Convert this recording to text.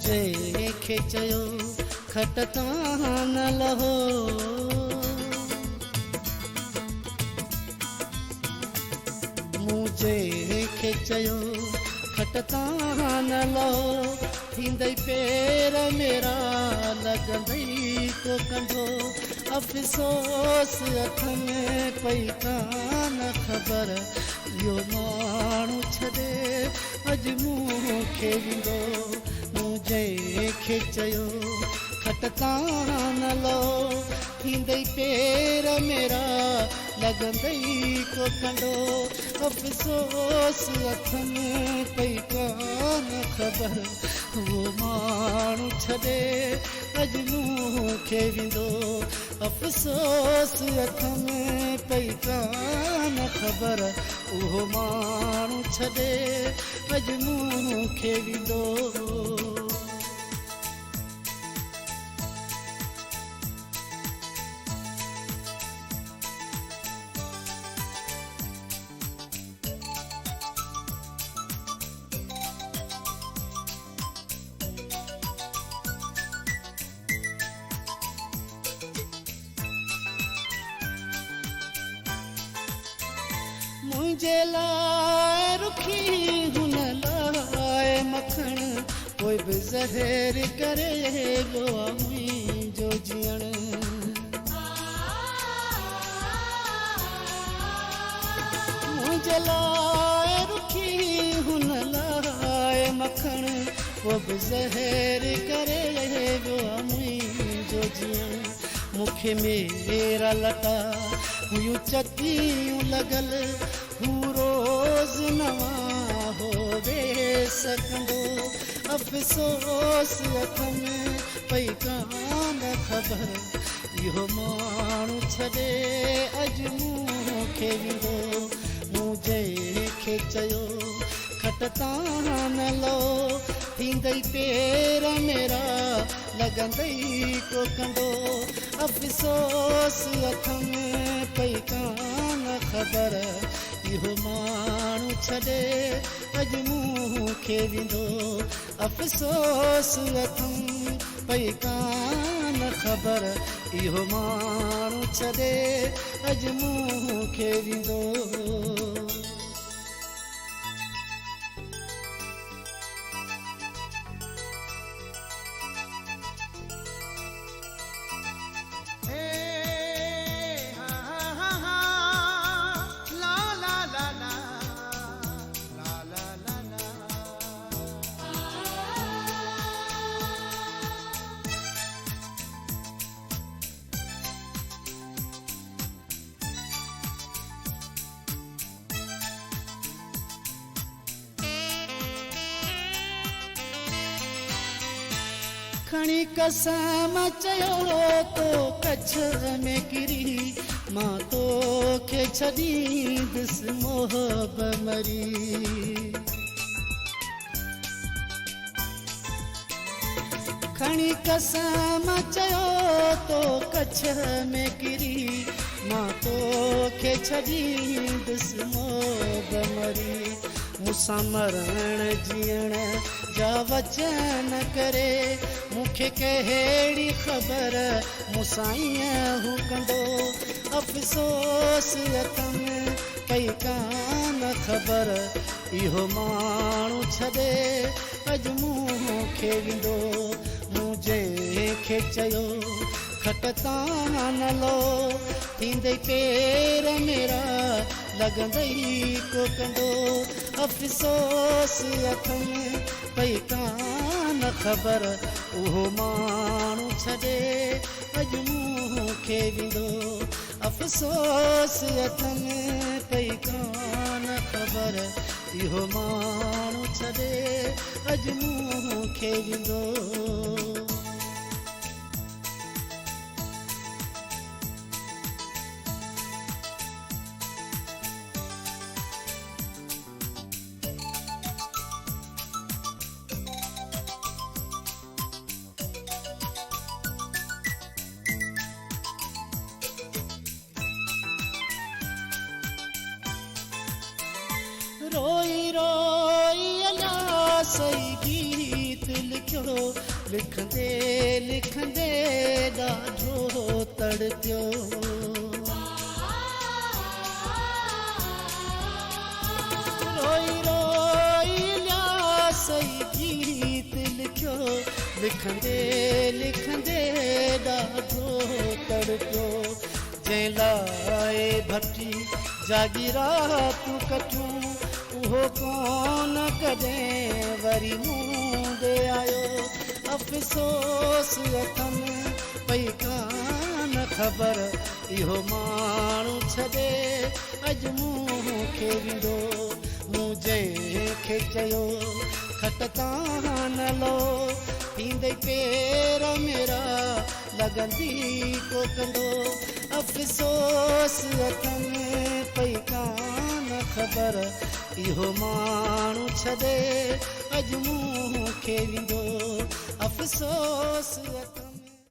जंहिंखे चयो खटता न लहो, मूं जंहिंखे चयो खटता न लहो, थींदई पेर मेरा लॻंदई को कंधो, अफ़सोस हथ में पई कान ख़बर, इहो माण्हू छॾे अॼु मूंखे वेंदो, मूं जंहिंखे चयो खटता न लहो, थींदई पेर मेरा लॻंदई को कंडो, अफ़सोस हथ में पई कान ख़बर, उहो माण्हू छॾे अॼु मूंखे वेंदो, अफ़सोस हथ में पई कान ख़बर, उहो माण्हू छॾे अॼु मूंखे वेंदो। मुंहिंजे लाइ रुखी हुन लाइ मखण, कोई बि ज़हर करे लो मुंहिंजो जीअण, मुंहिंजे लाइ रुखी हुन लाइ मखण, कोई बि ज़हर करे लो मुंहिंजो जीअण, मूंखे मेरा लटा हुयूं चतियूं लॻल, हू रोज़ नवां होवे सकंदो, अफ़सोस हथ में पई कान ख़बर, इहो माण्हू छॾे अॼु मूंखे वेंदो, मूं जंहिंखे चयो खटता न लहो, थींदई पेर मेरा लॻंदई को कंडो, अफ़सोस हथ में पई कान ख़बर, इहो माण्हू छॾे अॼु मूंखे वेंदो, अफ़सोस हथ में पई कान ख़बर, इहो माण्हू छॾे अॼु मूंखे वेंदो। खणी कसम चयो तो कच्छ में किरी, मां तोखे छॾींदुसि मोहब मरी, खणी कसम चयो तो कच्छ में किरी, मां तोखे छॾींदुसि मोहब मरी, मूंसां मरण जीअण जा वचन करे, मूंखे कहिड़ी ख़बर मूंसां ईअं हू कंदो, अफ़सोस हथ में पई कान ख़बर, इहो माण्हू छॾे अॼु मूंखे वेंदो, मूं जंहिंखे चयो खटता न लहो, थींदई पेर मेरा लॻंदई को कंडो, अफ़सोस हथ में पई कान ख़बर, उहो माण्हू छॾे अॼु मूंखे वेंदो, अफ़सोस हथ में पई कान ख़बर, इहो माण्हू छॾे अॼु मूंखे वेंदो। रोई रोई अला सही गीत लिख लिखियो लिखंदे लिखंदे ॾाढो तड़पियो रोई रोई लिया सही गीत लिखियो लिखंदे लिखंदे ॾाढो तड़पियो जंहिं लाइ भटी जागी रातूं कटियूं उहो कोन कॾहिं वरी मूं ॾे आयो अफ़सोस अथनि पई कान ख़बर इहो माण्हू छॾे अॼु मूंखे वेंदो मूं जंहिंखे चयो खट कान लो थींदे पेर मेरा लॻंदी को कंदो अफ़सोस अथनि पई कान ख़बर इहो माण्हू छॾे अॼु मूंखे वेंदो अफ़सोस अथनि